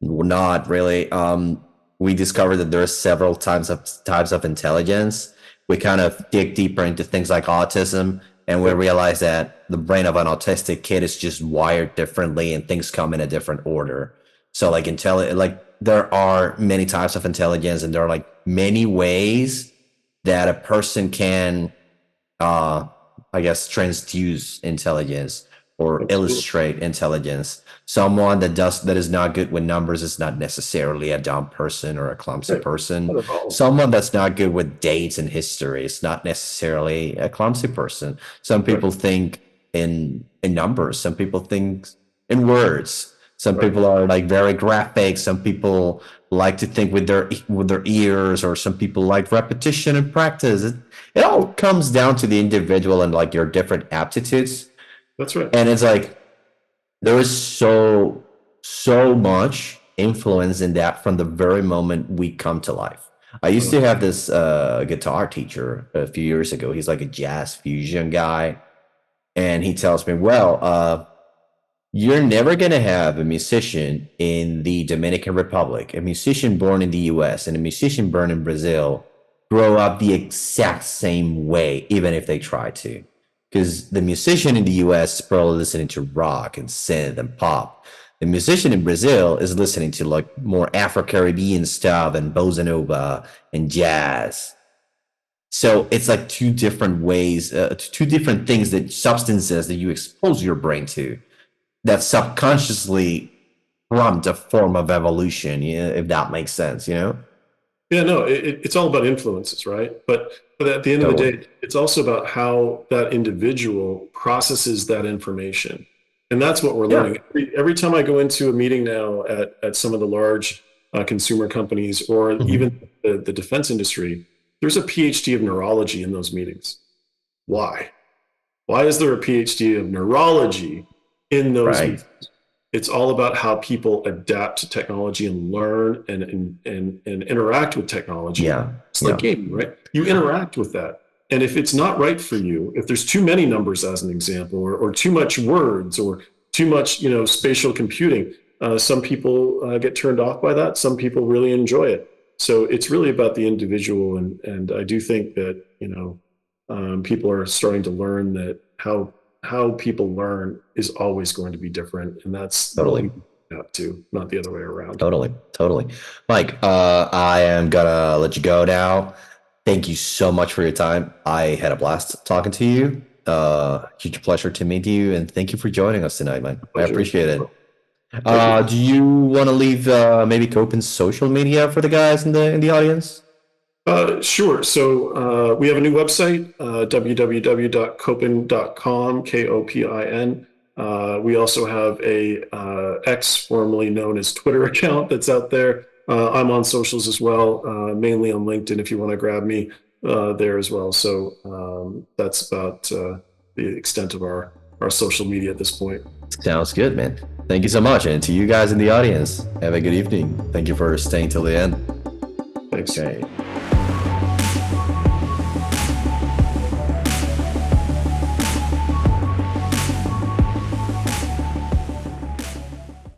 not really, we discovered that there are several types of intelligence. We kind of dig deeper into things like autism, and we Yep. realize that the brain of an autistic kid is just wired differently and things come in a different order. So like there are many types of intelligence, and there are like many ways that a person can uh I guess transduce intelligence or Absolutely. illustrate intelligence. Someone that is not good with numbers is not necessarily a dumb person or a clumsy Right. person. Not at all. Someone that's not good with dates and history is not necessarily a clumsy person. Some Right. people think in numbers, some people think in words. Some Right. people are like very graphic, some people like to think with their ears, or some people like repetition and practice. It all comes down to the individual and like your different aptitudes. That's right. And it's like there is so much influence in that from the very moment we come to life. I used Uh, to have this guitar teacher a few years ago. He's like a jazz fusion guy, and he tells me, well, you're never going to have a musician in the Dominican Republic, a musician born in the US, and a musician born in Brazil grow up the exact same way, even if they try to. Because the musician in the US is probably listening to rock and synth and pop. The musician in Brazil is listening to like more Afro Caribbean stuff and bossa nova and jazz. So it's like two different ways, two different things, that substances that you expose your brain to that subconsciously prompt a form of evolution, if that makes sense, you know? yeah, no, it's all about influences, right? But at the end of the Totally. day, it's also about how that individual processes that information. And that's what we're Yeah. learning. Every time I go into a meeting now at some of the large consumer companies, or even Mhm. the defense industry, there's a PhD of neurology in those meetings. Why? Why is there a PhD of neurology in those Right. meetings? It's all about how people adapt to technology and learn and interact with technology. Yeah. It's like Yeah. gaming, right? You interact with that. And if it's not right for you, if there's too many numbers, as an example, or too much words, or too much, spatial computing, some people get turned off by that. Some people really enjoy it. So it's really about the individual. And I do think that, people are starting to learn that how people learn is always going to be different, and that's what Totally. we have to, not the other way around. Totally. Totally. Mike, I am gonna let you go now. Thank you so much for your time. I had a blast talking to you. Huge pleasure to meet you, and thank you for joining us tonight, man. I Pleasure. appreciate it. Do you want to leave maybe Kopin's social media for the guys in the audience? Sure. So we have a new website, www.kopin.com, Kopin. We also have a X, formerly known as Twitter account that's out there. I'm on socials as well, mainly on LinkedIn if you want to grab me there as well. So that's about the extent of our social media at this point. Sounds good, man. Thank you so much. And to you guys in the audience, have a good evening. Thank you for staying till the end. Thanks. Okay.